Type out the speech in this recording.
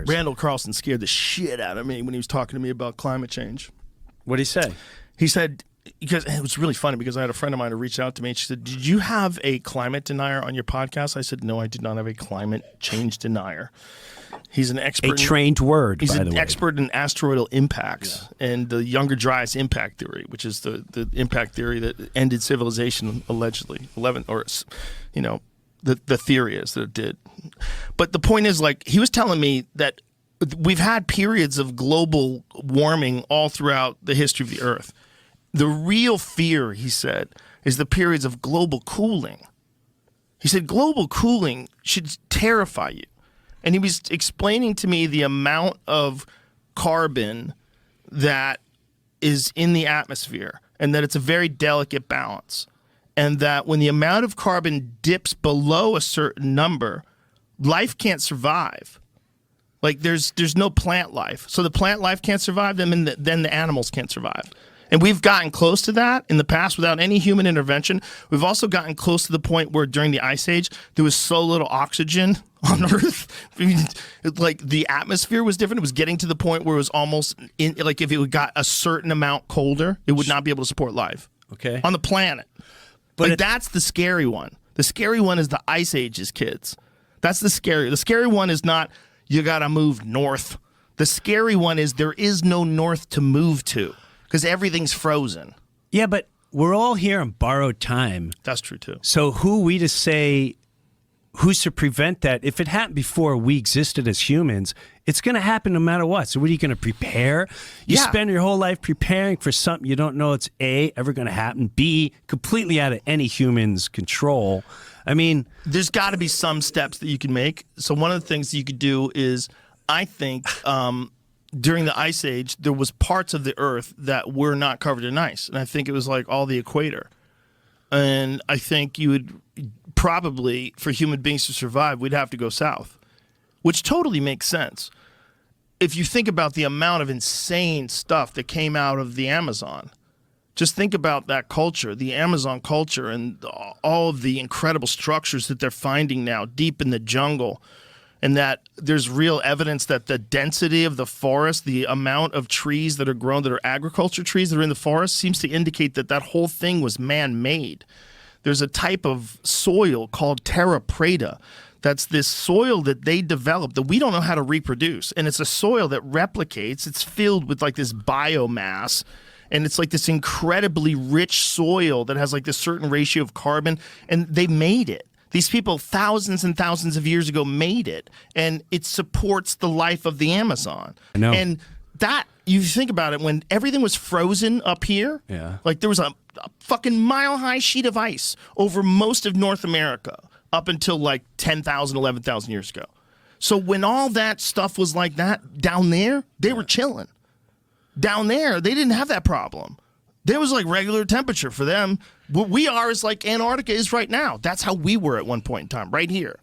Randall Carlson scared the shit out of me when he was talking to me about climate change. What did he say? He said, because it was really funny because I had a friend of mine who reached out to me and she said, "Did you have a climate denier on your podcast?" I said, "No, I did not have a climate change denier." He's an expert. A trained word, He's by the an way. expert in asteroidal impacts and the Younger Dryas impact theory, which is the impact theory that ended civilization allegedly. The theory is that it did. But the point is, like, he was telling me that we've had periods of global warming all throughout the history of the Earth. The real fear, he said, is the periods of global cooling. He said global cooling should terrify you. And he was explaining to me the amount of carbon that is in the atmosphere and that it's a very delicate balance. And that when the amount of carbon dips below a certain number, life can't survive. Like there's no plant life. So the plant life can't survive, then the animals can't survive. And we've gotten close to that in the past without any human intervention. We've also gotten close to the point where during the Ice Age, there was so little oxygen on Earth. I mean, like the atmosphere was different. It was getting to the point where it was almost, like if it got a certain amount colder, it would not be able to support life on the planet. But like, that's the scary one. The scary one is the Ice Age's kids. That's the scary. The scary one is not, you got to move north. The scary one is there is no north to move to. Because everything's frozen. Yeah, but we're all here on borrowed time. That's true, too. So who are we to say, who's to prevent that? If it happened before we existed as humans, it's going to happen no matter what. So what are you going to prepare? You spend your whole life preparing for something you don't know it's A, ever going to happen, B, completely out of any human's control. I mean, there's got to be some steps that you can make. So one of the things that you could do is, I think, during the Ice Age, there was parts of the Earth that were not covered in ice. And I think it was like all the equator. And I think you would probably, for human beings to survive, we'd have to go south, which totally makes sense. If you think about the amount of insane stuff that came out of the Amazon, just think about that culture, the Amazon culture, and all of the incredible structures that they're finding now deep in the jungle. And that there's real evidence that the density of the forest, the amount of trees that are grown, that are agriculture trees that are in the forest, seems to indicate that that whole thing was man-made. There's a type of soil called terra preta. That's this soil that they developed that we don't know how to reproduce. And it's a soil that replicates. It's filled with like this biomass. And it's like this incredibly rich soil that has like this certain ratio of carbon. And they made it. These people thousands and thousands of years ago made it, and it supports the life of the Amazon. I know. And that, you think about it, when everything was frozen up here, like there was a fucking mile-high sheet of ice over most of North America up until like 10,000, 11,000 years ago. So when all that stuff was like that, down there, they were chilling. Down there, they didn't have that problem. There was like regular temperature for them. What we are is like Antarctica is right now. That's how we were at one point in time, right here.